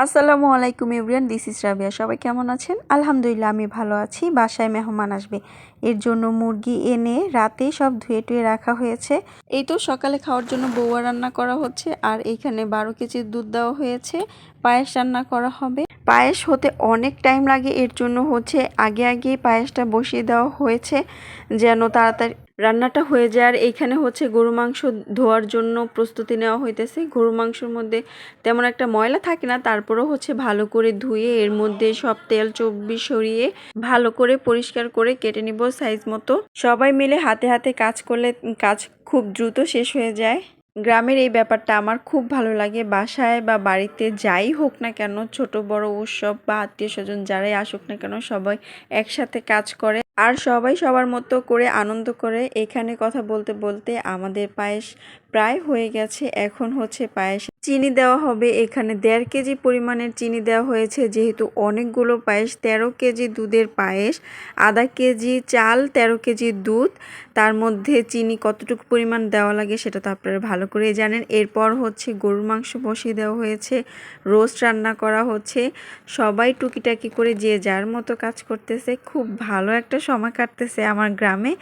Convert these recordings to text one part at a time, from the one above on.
আসসালামু আলাইকুম everyone, this is Rabiya. সবাই কেমন আছেন? আলহামদুলিল্লাহ আমি ভালো আছি। বাসায় মেহমান আসবে, এর জন্য মুরগি এনে রাতে সব ধুয়ে টুয়ে রাখা হয়েছে। এই তো সকালে খাওয়ার জন্য বউয়া রান্না করা হচ্ছে, আর এইখানে 12 কেজির দুধ দেওয়া হয়েছে। পায়েস রান্না করা হবে। পায়েস হতে অনেক টাইম লাগে, এর জন্য আগে আগে পায়েসটা বসিয়ে দেওয়া হয়েছে যেন তাড়াতাড়ি রান্নাটা হয়ে যায়। আর এইখানে গরু মাংস ধোয়ার জন্য প্রস্তুতি নেওয়া হইতেছে। গরু মাংসের মধ্যে তেমন একটা ময়লা থাকে না, তারপরেও ভালো করে ধুয়ে এর মধ্যে সব তেল চর্বি সরিয়ে ভালো করে পরিষ্কার করে কেটে নিব সাইজ মতো। সবাই মিলে হাতে হাতে কাজ করলে কাজ খুব দ্রুত শেষ হয়ে যায়। গ্রামের এই ব্যাপারটা আমার খুব ভালো লাগে। বাসায় বা বাড়িতে যাই হোক না কেন, ছোট বড় উৎসব বা আত্মীয় স্বজন যারাই আসুক না কেন, সবাই একসাথে কাজ করে আর সবাই সবার মতো করে আনন্দ করে। এখানে কথা বলতে বলতে আমাদের পায়েস প্রায় হয়ে গেছে। এখন পায়েস চিনি দেওয়া হবে। এখানে 1.5 কেজি পরিমাণের চিনি দেওয়া হয়েছে, যেহেতু অনেকগুলো পায়েস। 13 কেজি দুধের পায়েস, আধা কেজি চাল, 13 কেজি দুধ, তার মধ্যে চিনি কতটুকু পরিমাণ দেওয়া লাগে সেটা তো আপনারা ভালো করে জানেন। এরপর গরুর মাংস বসিয়ে দেওয়া হয়েছে, রোস্ট রান্না করা হচ্ছে। সবাই টুকিটাকি করে যে যার মতো কাজ করতেছে। খুব ভালো একটা সময় কাটতেছে আমার গ্রামে।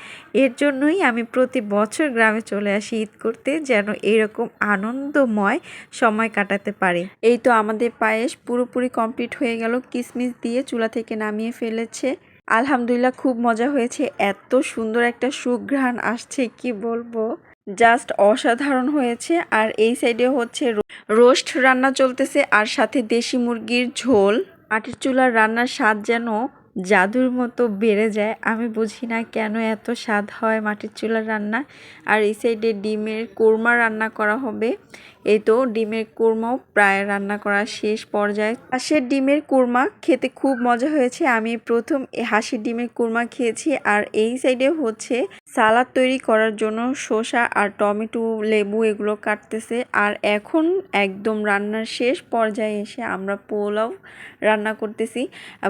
এর জন্যই আমি প্রতি বছর গ্রামে চলে আসি ঈদ করতে, যেন এরকম আনন্দময় সময় কাটাতে পারি। এই তো আমাদের পায়েস পুরোপুরি কমপ্লিট হয়ে গেল। কিশমিশ দিয়ে চুলা থেকে নামিয়ে ফেলেছে। আলহামদুলিল্লাহ খুব মজা হয়েছে। এত সুন্দর একটা সুঘ্রাণ আসছে, কি বলবো, জাস্ট অসাধারণ হয়েছে। আর এই সাইডে রোস্ট রান্না চলতেছে, আর সাথে দেশি মুরগির ঝোল। মাটির চুলার রান্নার স্বাদ যেন জাদুর মতো বেড়ে যায়। আমি বুঝি না কেন এত স্বাদ হয় মাটির চুলার রান্না। আর এই সাইডে ডিমের কোরমা রান্না করা হবে। এই তো ডিমের কোরমাও প্রায় রান্না করা শেষ পর্যায়ে। হাঁসের ডিমের কোরমা খেতে খুব মজা হয়েছে। আমি প্রথম হাঁসের ডিমের কোরমা খেয়েছি। আর এই সাইডে সালাদ তৈরি করার জন্য শসা আর টমেটো, লেবু এগুলো কাটতেছে। আর এখন একদম রান্নার শেষ পর্যায়ে এসে আমরা পোলাও রান্না করতেছি।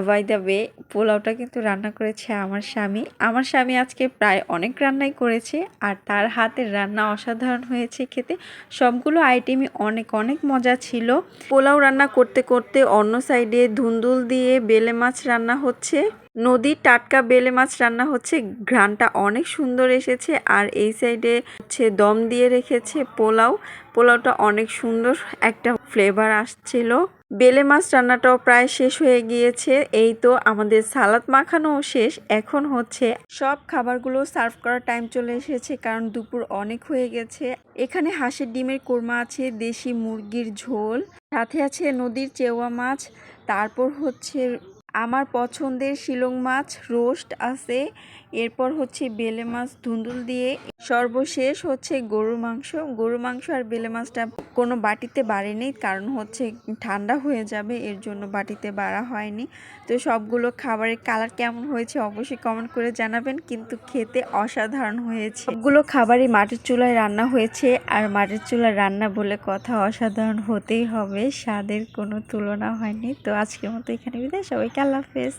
বাই দ্য ওয়ে, পোলাওটা কিন্তু রান্না করেছে আমার স্বামী আজকে প্রায় অনেক রান্নাই করেছে, আর তার হাতের রান্না অসাধারণ হয়েছে খেতে। সবগুলো আইটেমই অনেক অনেক মজা ছিল। পোলাও রান্না করতে করতে অন্য সাইডে ধুন্দুল দিয়ে বেলে মাছ রান্না হচ্ছে। নদীর টাটকা বেলে মাছ রান্না হচ্ছে, ঘ্রাণটা অনেক সুন্দর এসেছে। আর এই সাইডে দম দিয়ে রেখেছে পোলাওটা অনেক সুন্দর একটা ফ্লেভার আসছিল। বেলে মাছ রান্নাটাও প্রায় শেষ হয়ে গিয়েছে। এই তো আমাদের সালাদ মাখানো শেষ। এখন সব খাবারগুলো সার্ভ করার টাইম চলে এসেছে, কারণ দুপুর অনেক হয়ে গেছে। এখানে হাঁসের ডিমের কোরমা আছে, দেশি মুরগির ঝোল, সাথে আছে নদীর চেওয়া মাছ, তারপর আমার পছন্দের শিলং মাছ রোস্ট আছে, এরপর বেলে মাছ ধুন্দুল দিয়ে, সর্বশেষ গরুর মাংস আর বেলে মাছটা কোনো বাটিতে বাড়েনি, কারণ ঠান্ডা হয়ে যাবে, এর জন্য বাটিতে বাড়া হয়নি। তো সবগুলো খাবারের কালার কেমন হয়েছে অবশ্যই কমেন্ট করে জানাবেন, কিন্তু খেতে অসাধারণ হয়েছে। সবগুলো খাবারই মাটির চুলায় রান্না হয়েছে, আর মাটির চুলায় রান্না বলে কথা, অসাধারণ হতেই হবে, স্বাদের কোনো তুলনা হয়নি। তো আজকের মতো এখানে বিদায়, সবাইকে আল্লাহ হাফেজ।